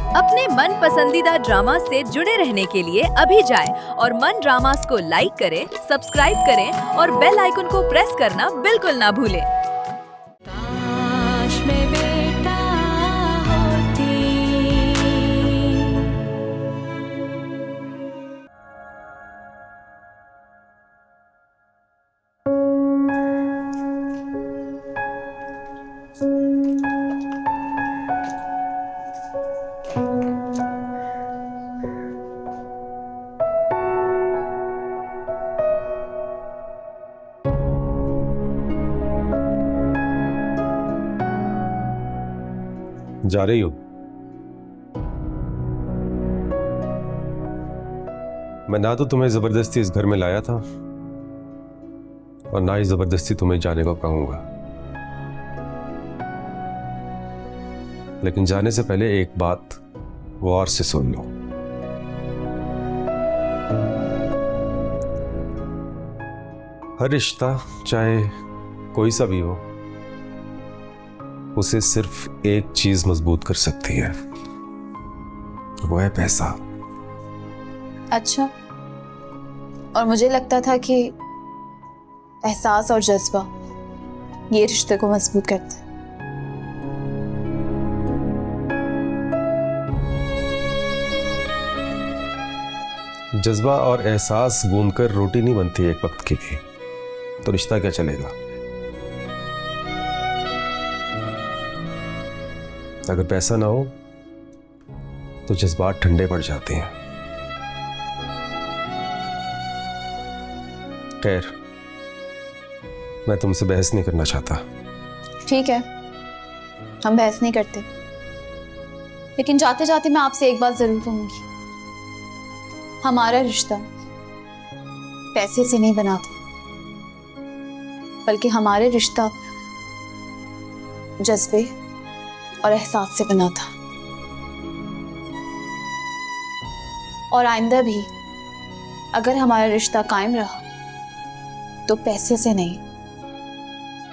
अपने मन पसंदीदा ड्रामा से जुड़े रहने के लिए अभी जाएं और मन ड्रामास को लाइक करें, सब्सक्राइब करें और बेल आइकन को प्रेस करना बिल्कुल ना भूलें। काश मैं बेटा होती। जा रही हो? मैं ना तो तुम्हें जबरदस्ती इस घर में लाया था और ना ही जबरदस्ती तुम्हें जाने को कहूंगा, लेकिन जाने से पहले एक बात गौर से सुन लो। हर रिश्ता चाहे कोई सा भी हो, उसे सिर्फ एक चीज मजबूत कर सकती है, वो है पैसा। अच्छा, और मुझे लगता था कि एहसास और जज्बा ये रिश्ते को मजबूत करते हैं। जज्बा और एहसास गूंदकर रोटी नहीं बनती एक वक्त के लिए, तो रिश्ता क्या चलेगा? अगर पैसा ना हो तो जज्बात ठंडे पड़ जाते हैं। खैर, मैं तुमसे बहस नहीं करना चाहता। ठीक है, हम बहस नहीं करते, लेकिन जाते जाते मैं आपसे एक बात जरूर कहूंगी। हमारा रिश्ता पैसे से नहीं बना था, बल्कि हमारे रिश्ता जज्बे और एहसास से बना था। और आइंदा भी अगर हमारा रिश्ता कायम रहा तो पैसे से नहीं,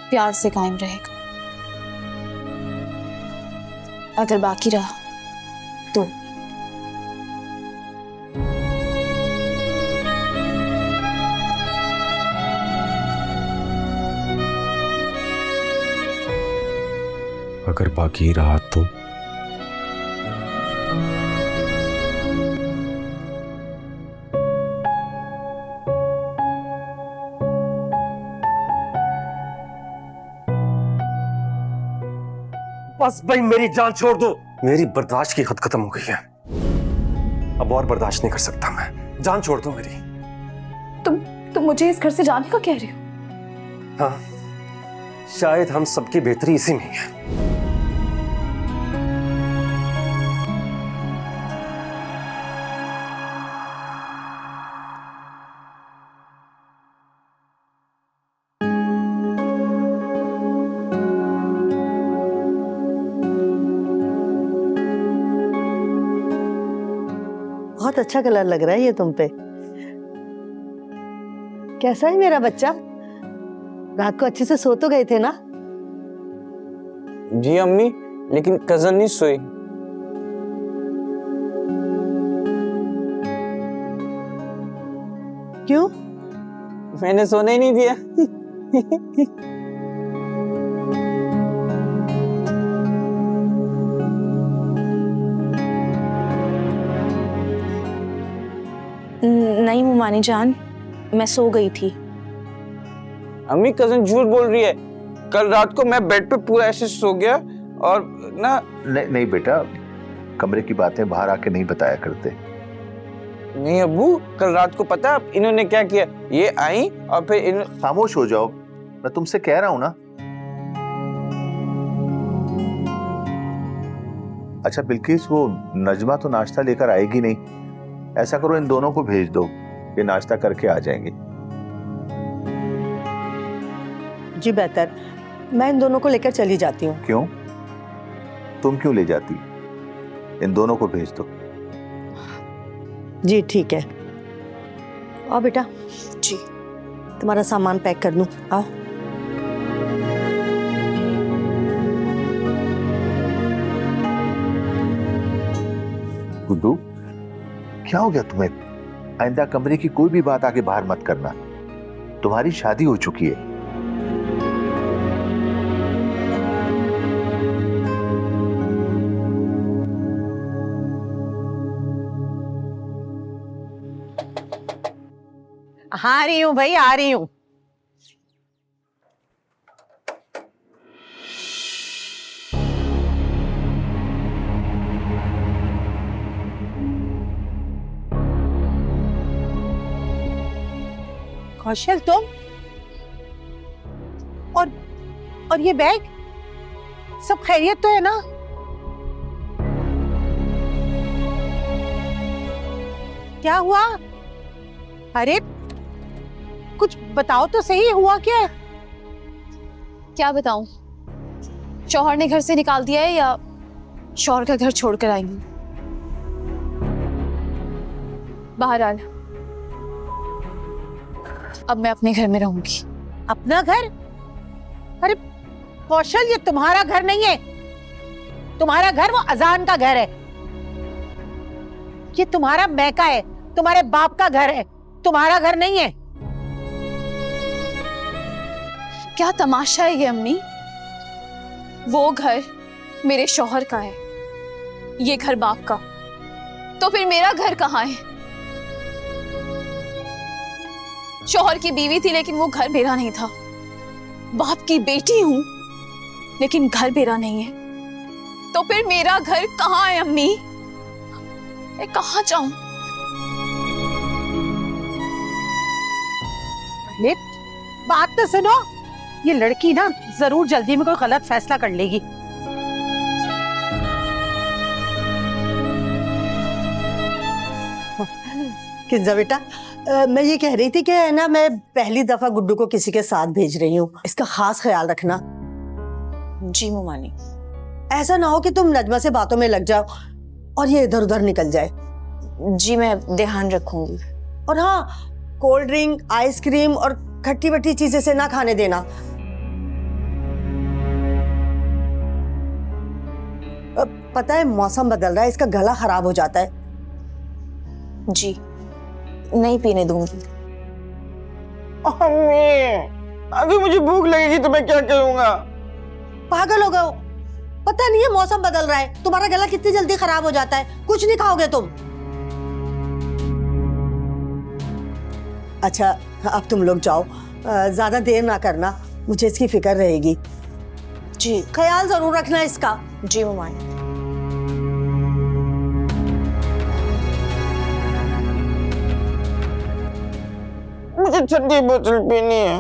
प्यार से कायम रहेगा। अगर बाकी रहा तो अगर बाकी रहा तो बस भाई, मेरी जान छोड़ दो। मेरी बर्दाश्त की हद खत्म हो गई है, अब और बर्दाश्त नहीं कर सकता मैं। जान छोड़ दो मेरी। तुम मुझे इस घर से जाने का कह रहे हो? हाँ, शायद हम सबकी बेहतरी इसी में ही है। बहुत अच्छा कलर लग रहा है ये तुम पे। कैसा है मेरा बच्चा? रात को अच्छे से सो तो गए थे ना? जी अम्मी, लेकिन कजन नहीं सोई। क्यों? मैंने सोने ही नहीं दिया। नहीं मुमानी जान, मैं सो गई थी। अम्मी कजन झूठ बोल रही है। कल रात को मैं बेड पे पूरा ऐसे सो गया और ना। नहीं नहीं बेटा, कमरे की बातें बाहर आके नहीं बताया करते। नहीं अब्बू, कल रात को पता है इन्होंने क्या किया? ये आई और फिर खामोश हो जाओ, मैं तुमसे कह रहा हूं ना। अच्छा बिल्किस, वो नजमा तो नाश्ता लेकर आएगी नहीं। ऐसा करो, इन दोनों को भेज दो, ये नाश्ता करके आ जाएंगे। जी बेहतर, मैं इन दोनों को लेकर चली जाती हूँ। क्यों? तुम क्यों ले जाती? इन दोनों को भेज दो। जी ठीक है। आओ बेटा, जी। तुम्हारा सामान पैक कर दूं, आओ। गुड्डू, क्या हो गया तुम्हें? आइंदा कमरे की कोई भी बात आगे बाहर मत करना। तुम्हारी शादी हो चुकी है। आ रही हूँ भाई, आ रही हूँ। कौशल, तुम और ये बैग, सब खैरियत तो है ना? क्या हुआ? अरे कुछ बताओ तो सही, हुआ क्या है? क्या बताऊं? शौहर ने घर से निकाल दिया है या शौहर का घर छोड़कर आई हूं? बहरहाल अब मैं अपने घर में रहूंगी। अपना घर? अरे कौशल, ये तुम्हारा घर नहीं है। तुम्हारा घर वो अजान का घर है। ये तुम्हारा मैका है, तुम्हारे बाप का घर है, तुम्हारा घर नहीं है। क्या तमाशा है ये अम्मी? वो घर मेरे शौहर का है, ये घर बाप का, तो फिर मेरा घर कहाँ है? शौहर की बीवी थी लेकिन वो घर मेरा नहीं था। बाप की बेटी हूं लेकिन घर मेरा नहीं है। तो फिर मेरा घर कहाँ है अम्मी? मैं कहाँ जाऊं? अरे बात तो सुनो, ये लड़की ना जरूर जल्दी में कोई गलत फैसला कर लेगी। किंजा बेटा, मैं ये कह रही थी कि ना, मैं पहली दफा गुड्डू को किसी के साथ भेज रही हूँ, इसका खास ख्याल रखना। जी मुमानी। ऐसा ना हो कि तुम नजमा से बातों में लग जाओ और ये इधर उधर निकल जाए। जी मैं ध्यान रखूंगी। और हाँ, कोल्ड ड्रिंक, आइसक्रीम और खट्टी वट्टी चीजें से ना खाने देना। पता है मौसम बदल रहा है, इसका गला खराब हो जाता है। जी नहीं पीने दूंगी। अभी मुझे भूख लगेगी तो मैं क्या करूंगा? पागल हो गए? पता नहीं है मौसम बदल रहा है, तुम्हारा गला कितनी जल्दी खराब हो जाता है। कुछ नहीं खाओगे तुम? अच्छा अब तुम लोग जाओ, ज्यादा देर ना करना, मुझे इसकी फिक्र रहेगी। जी ख्याल जरूर रखना इसका। जी मुमानी। मुझे ठंडी बोतल पीनी है।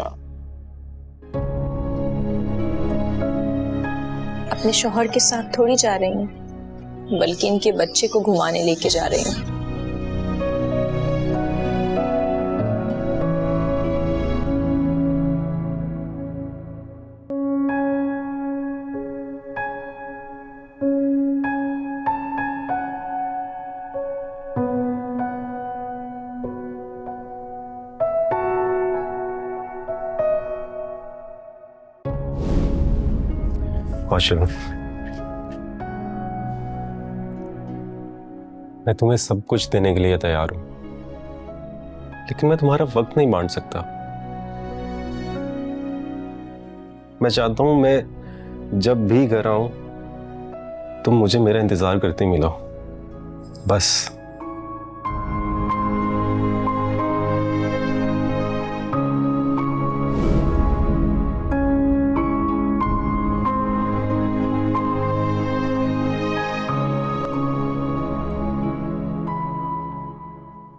अपने शौहर के साथ थोड़ी जा रही हूँ, बल्कि इनके बच्चे को घुमाने लेके जा रही हूँ। कौशल, मैं तुम्हें सब कुछ देने के लिए तैयार हूं, लेकिन मैं तुम्हारा वक्त नहीं बांट सकता। मैं चाहता हूं मैं जब भी घर आऊं तुम मुझे मेरा इंतजार करते मिलो, बस।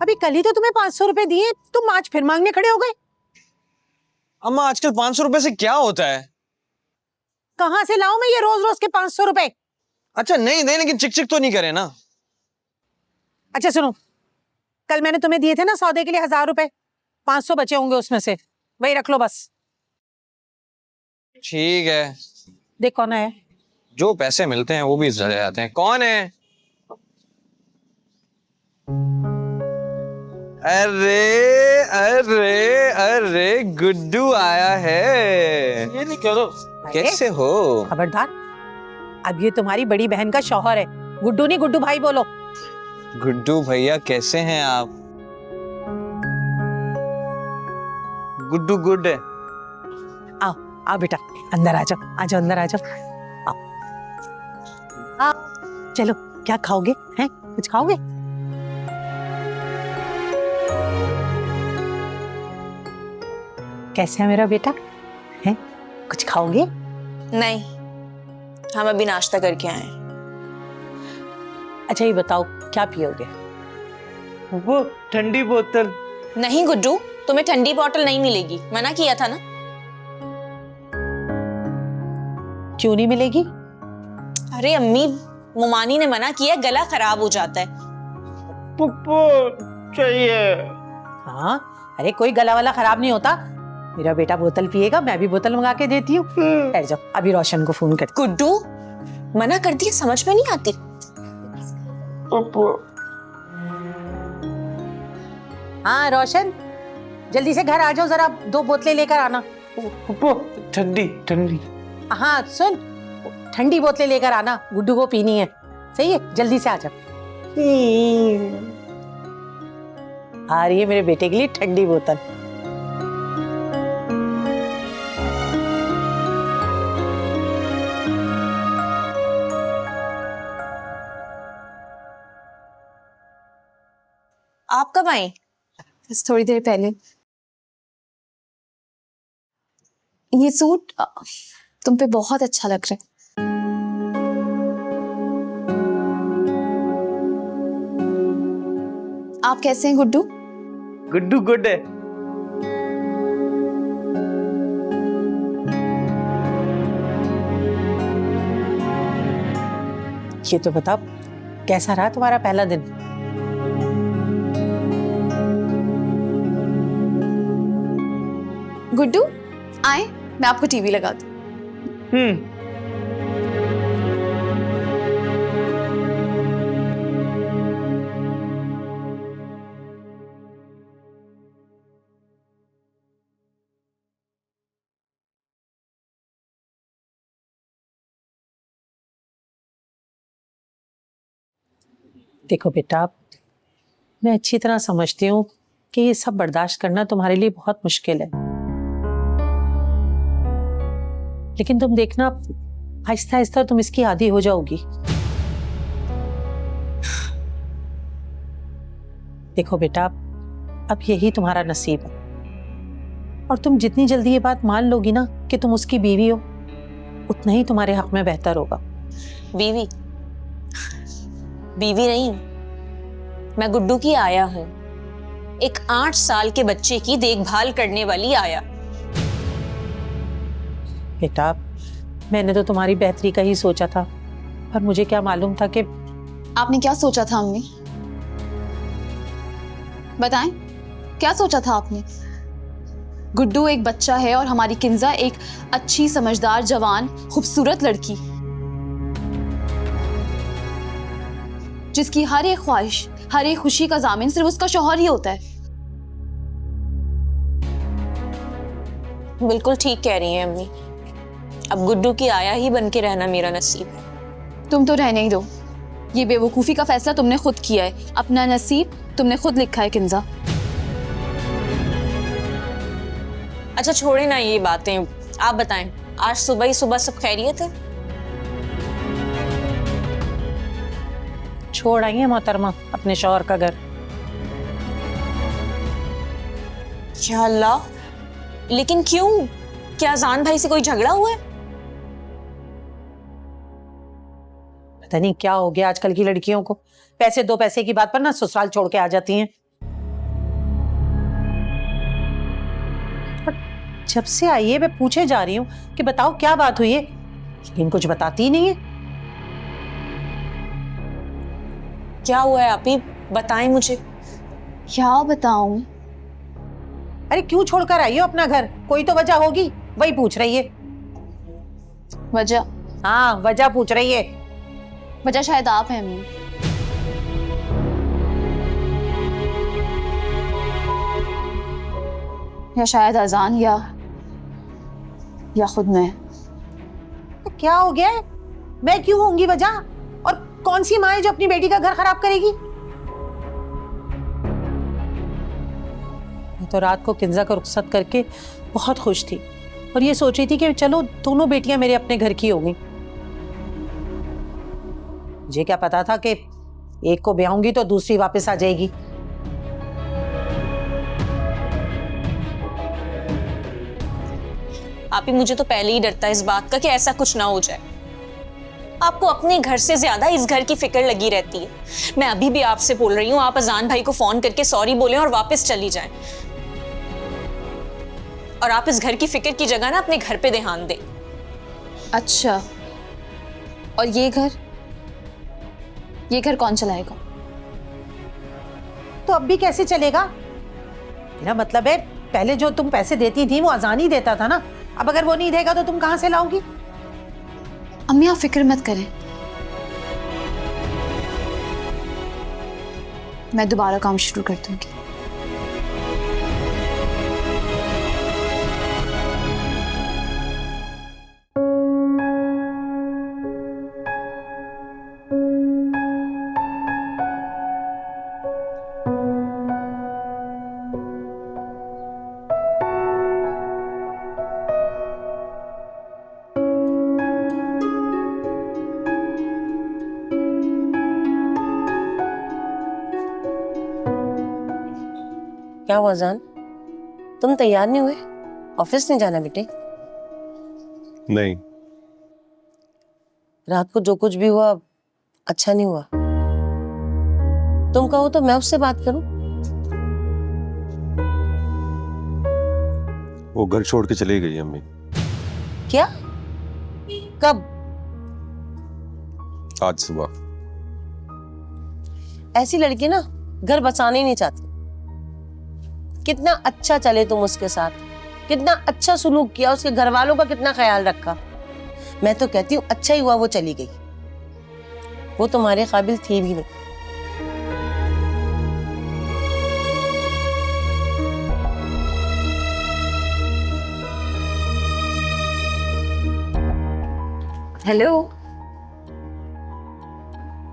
अभी कल ही तो तुम्हें 500 रुपए दिए, तुम आज फिर मांगने खड़े हो गए। अम्मा आजकल 500 रुपए से क्या होता है? कहां से लाऊं मैं ये रोज रोज के 500 रुपए? अच्छा नहीं दे, लेकिन चिक चिक तो नहीं करे ना। अच्छा सुनो, कल मैंने तुम्हें दिए थे ना सौदे के लिए 1000 रुपए, 500 बचे होंगे उसमें से, वही रख लो बस। ठीक है। देख कौन है। जो पैसे मिलते हैं वो भी चले जाते हैं। कौन है? अरे अरे अरे गुड्डू आया है। ये नहीं करो। कैसे हो? खबरदार, अब ये तुम्हारी बड़ी बहन का शौहर है, गुड्डू नहीं गुड्डू भाई बोलो। गुड्डू भैया कैसे हैं आप? गुड्डू गुड है। आओ आओ बेटा, अंदर आ जाओ, आ जाओ, अंदर आ जाओ। आओ आओ, चलो क्या खाओगे? हैं, कुछ खाओगे? कैसे है मेरा बेटा? हैं, कुछ खाओगे? नहीं, हम अभी नाश्ता करके आए हैं। अच्छा ये बताओ क्या पियोगे? वो ठंडी बोतल। नहीं गुड्डू, तुम्हें ठंडी बॉटल नहीं मिलेगी, मना किया था ना। क्यों नहीं मिलेगी? अरे अम्मी, मोमानी ने मना किया, गला खराब हो जाता है। पुप्पो चाहिए। हाँ, अरे कोई गला वाला खराब नहीं होता। मेरा बेटा बोतल पिएगा, मैं भी बोतल मंगा के देती हूँ। ठहर जाओ, अभी रोशन को फोन कर। गुड्डू, मना कर दिया, समझ में नहीं आती। हाँ रोशन, जल्दी से घर आ जाओ, जरा 2 बोतलें लेकर आना। पुप्पो ठंडी ठंडी। हाँ सुन, ठंडी बोतलें लेकर आना, गुड्डू को पीनी है। सही है, जल्दी से आ जाओ। आ रही है मेरे बेटे के लिए ठंडी बोतल। आप कब आए? बस थोड़ी देर पहले। ये सूट तुम पे बहुत अच्छा लग रहा है। आप कैसे हैं गुड्डू? गुड्डू गुड है। ये तो बताओ, कैसा रहा तुम्हारा पहला दिन? गुड्डू आए, मैं आपको टीवी लगा दूं। देखो बेटा, मैं अच्छी तरह समझती हूँ कि ये सब बर्दाश्त करना तुम्हारे लिए बहुत मुश्किल है, लेकिन तुम देखना आहिस्ता आहिस्ता तुम इसकी आदी हो जाओगी। देखो बेटा, अब यही तुम्हारा नसीब है, और तुम जितनी जल्दी ये बात मान लोगी ना कि तुम उसकी बीवी हो, उतना ही तुम्हारे हक में बेहतर होगा। बीवी? बीवी नहीं हूं, मैं गुड्डू की आया हूं, एक 8 साल के बच्चे की देखभाल करने वाली आया। बेटा, मैंने तो तुम्हारी बेहतरी का ही सोचा था, पर मुझे क्या मालूम था कि आपने क्या सोचा था अम्मी? बताएं, क्या सोचा था आपने? गुड्डू एक बच्चा है और हमारी किंजा एक अच्छी, समझदार, जवान, खूबसूरत लड़की, जिसकी हर एक ख्वाहिश, हर एक खुशी का जामिन सिर्फ उसका शौहर ही होता है। बिल्कुल ठीक कह रही हैं अम्मी, अब गुड्डू की आया ही बन के रहना मेरा नसीब है। तुम तो रहने ही दो, ये बेवकूफी का फैसला तुमने खुद किया है, अपना नसीब तुमने खुद लिखा है किंजा। अच्छा छोड़े ना ये बातें, आप बताएं, आज सुबह ही सुबह सब खैरियत है? छोड़ आई है मोहतरमा अपने शौहर का घर। या अल्लाह, लेकिन क्यों? क्या जान भाई से कोई झगड़ा हुआ है? पता नहीं क्या हो गया आजकल की लड़कियों को, पैसे 2 पैसे की बात पर ना ससुराल छोड़ के आ जाती हैं। जब से आई है मैं पूछे जा रही हूँ कि बताओ क्या बात हुई है, लेकिन कुछ बताती ही नहीं है। क्या हुआ है आपी, बताएं मुझे। क्या बताऊं? अरे क्यों छोड़कर आई हो अपना घर? कोई तो वजह होगी, वही पूछ रही है। वजह? हाँ वजह पूछ रही है। वजह शायद आप हैं अम्मी। या शायद अजान, या खुद मैं। क्या हो गया है? मैं क्यों होंगी वजह? और कौन सी माँ है जो अपनी बेटी का घर खराब करेगी? मैं तो रात को किंजा को रुखसत करके बहुत खुश थी और ये सोच रही थी कि चलो दोनों बेटियां मेरे अपने घर की होंगी। मुझे क्या पता था कि एक को ब्याहूंगी तो दूसरी वापस आ जाएगी। आप ही, मुझे तो पहले ही डर था इस बात का कि ऐसा कुछ ना हो जाए। आपको अपने घर से ज्यादा इस घर की फिक्र लगी रहती है। मैं अभी भी आपसे बोल रही हूँ, आप अजान भाई को फोन करके सॉरी बोलें और वापस चली जाएं। और आप इस घर की फिक्र की जगह ना अपने घर पे ध्यान दें। अच्छा, और ये घर कौन चलाएगा? तो अब भी कैसे चलेगा? मेरा मतलब है पहले जो तुम पैसे देती थी वो अजान ही देता था ना। अब अगर वो नहीं देगा तो तुम कहां से लाओगी? अम्मी आप फिक्र मत करें, मैं दोबारा काम शुरू कर दूंगी। क्या हुआ जान, तुम तैयार नहीं हुए? ऑफिस नहीं जाना बेटे? नहीं। रात को जो कुछ भी हुआ अच्छा नहीं हुआ। तुम कहो तो मैं उससे बात करूं। वो घर छोड़ के चली गई अम्मी। क्या? कब? आज सुबह। ऐसी लड़की ना घर बसाना ही नहीं चाहती। कितना अच्छा चले तुम उसके साथ, कितना अच्छा सुलूक किया, उसके घर वालों का कितना ख्याल रखा। मैं तो कहती हूँ अच्छा ही हुआ वो चली गई। वो तुम्हारे काबिल थी भी नहीं। हेलो,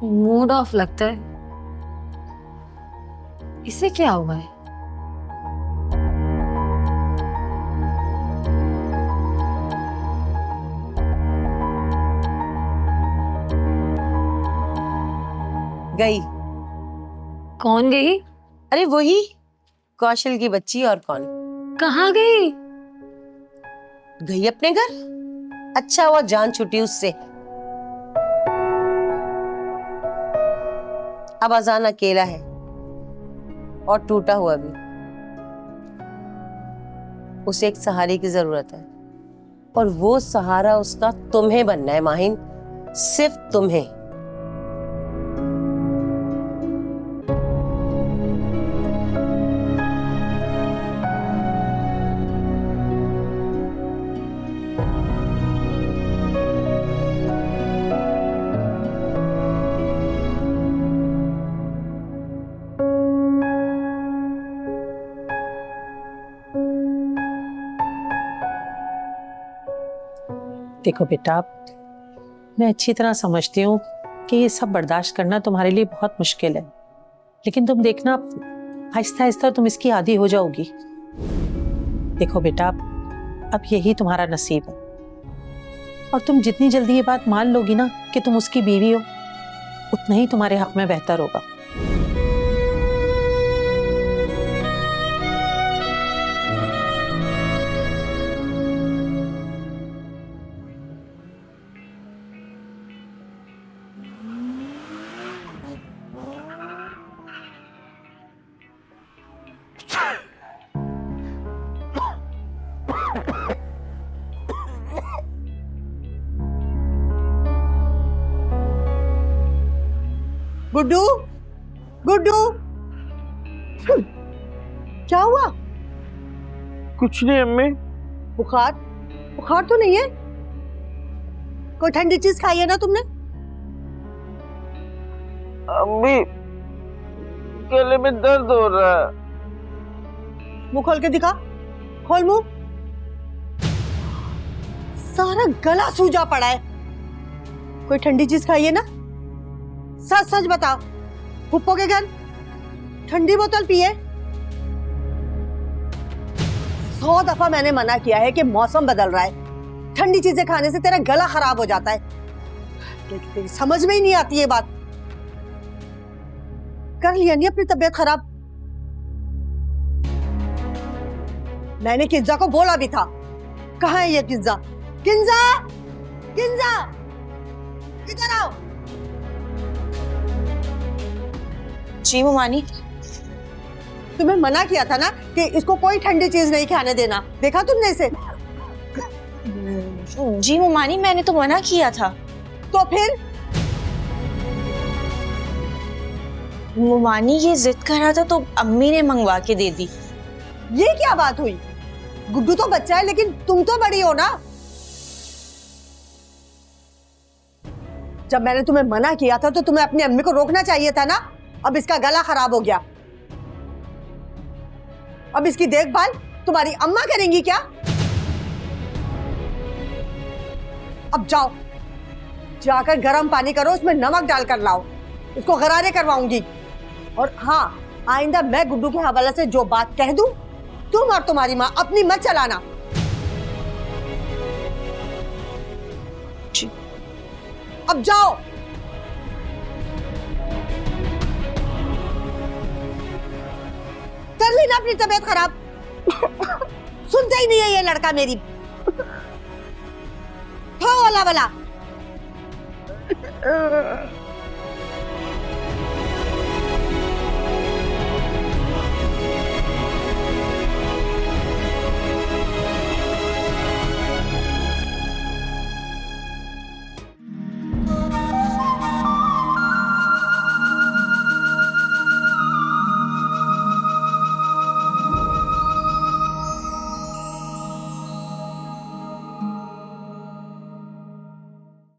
मूड ऑफ लगता है। इसे क्या हुआ है? गई। कौन गई? अरे वही कौशल की बच्ची, और कौन। कहाँ गई? गई अपने घर। अच्छा हुआ जान छूटी उससे। अब अजान अकेला है और टूटा हुआ भी। उसे एक सहारे की जरूरत है और वो सहारा उसका तुम्हें बनना है माहिन, सिर्फ तुम्हें। देखो बेटा, मैं अच्छी तरह समझती हूँ कि ये सब बर्दाश्त करना तुम्हारे लिए बहुत मुश्किल है, लेकिन तुम देखना आहिस्ता आहिस्ता तुम इसकी आदी हो जाओगी। देखो बेटा, अब यही तुम्हारा नसीब है और तुम जितनी जल्दी ये बात मान लोगी ना कि तुम उसकी बीवी हो, उतना ही तुम्हारे हक में बेहतर होगा। गुड्डू, गुड्डू, क्या हुआ? कुछ नहीं अम्मी। बुखार? बुखार तो नहीं है? कोई ठंडी चीज खाई है ना तुमने? अम्मी गले में दर्द हो रहा है। मुंह खोल के दिखा, खोल मुंह। सारा गला सूजा पड़ा है। कोई ठंडी चीज खाई है ना? सच सच बताओ। फुप्पो के घर ठंडी बोतल पिए? 100 दफा मैंने मना किया है कि मौसम बदल रहा है, ठंडी चीजें खाने से तेरा गला खराब हो जाता है, लेकिन तेरी समझ में ही नहीं आती ये बात। कर लिया नहीं अपनी तबीयत खराब। मैंने किंजा को बोला भी था, कहाँ है ये किंजा? किंजा, किंजा, इधर आओ। जी ममानी। तुम्हें मना किया था ना कि इसको कोई ठंडी चीज नहीं खाने देना, देखा तुमने इसे? जी ममानी, मैंने तो मना किया था। तो फिर? ममानी ये जिद कर रहा था तो अम्मी ने मंगवा के दे दी। ये क्या बात हुई? गुड्डू तो बच्चा है लेकिन तुम तो बड़ी हो ना। जब मैंने तुम्हें मना किया था तो तुम्हें अपनी अम्मी को रोकना चाहिए था ना। अब इसका गला खराब हो गया, अब इसकी देखभाल तुम्हारी अम्मा करेंगी क्या? अब जाओ, जाकर गर्म पानी करो, उसमें नमक डालकर लाओ, इसको गरारे करवाऊंगी। और हाँ, आइंदा मैं गुड्डू के हवाले से जो बात कह दूं, तुम और तुम्हारी माँ अपनी मत चलाना। अब जाओ। कर ली ना अपनी तबीयत खराब। सुनता ही नहीं है ये लड़का मेरी। वाला